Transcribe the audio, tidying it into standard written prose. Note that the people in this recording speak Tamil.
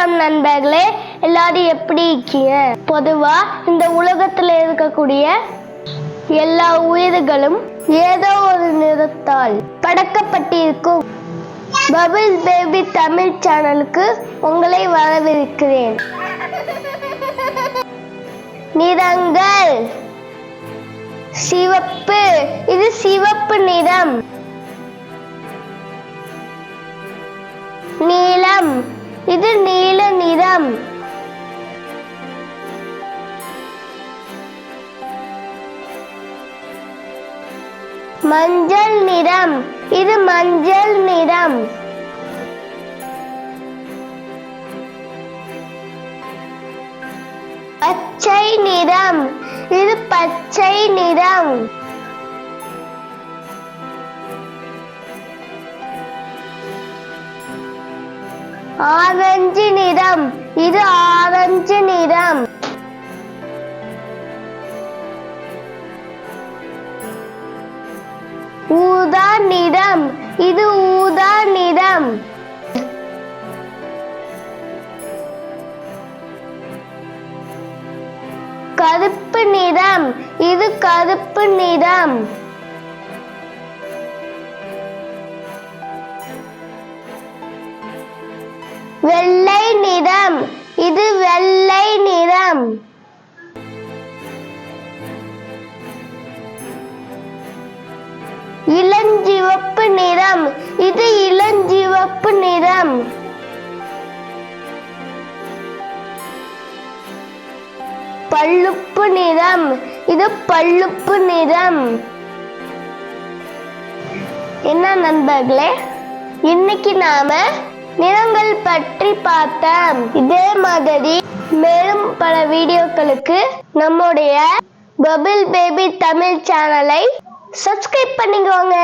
வணக்கம் நண்பர்களே, எல்லாரும் எப்படி இருக்கீங்க? பொதுவா இந்த உலகத்துல இருக்கக்கூடிய எல்லா உயிர்களும் ஏதோ ஒரு நிறத்தால் படைக்கப்பட்டிருக்கும். பபிள் பேபி தமிழ் சேனலுக்கு உங்களை வரவேற்கிறேன். நிறங்கள்: சிவப்பு, இது சிவப்பு நிறம். நீலம், இது நீல நிறம். மஞ்சள் நிறம், இது மஞ்சள் நிறம். பச்சை நிறம், இது பச்சை நிறம். ஆரஞ்சு நிறம், இது ஆரஞ்சு நிறம். ஊதா நிறம், இது ஊதா நிறம். கருப்பு நிறம், இது கருப்பு நிறம். வெள்ளை நிறம், இது வெள்ளை நிறம். இளஞ்சிவப்பு நிறம், இது இளஞ்சிவப்பு நிறம். பழுப்பு நிறம், இது பழுப்பு நிறம். என்ன நண்பர்களே, இன்னைக்கு நாம நிறங்கள் பற்றி பார்த்தோம். இதே மாதிரி மேலும் பல வீடியோக்களுக்கு நம்முடைய பபிள் பேபி தமிழ் சேனலை சப்ஸ்கிரைப் பண்ணிக்கோங்க.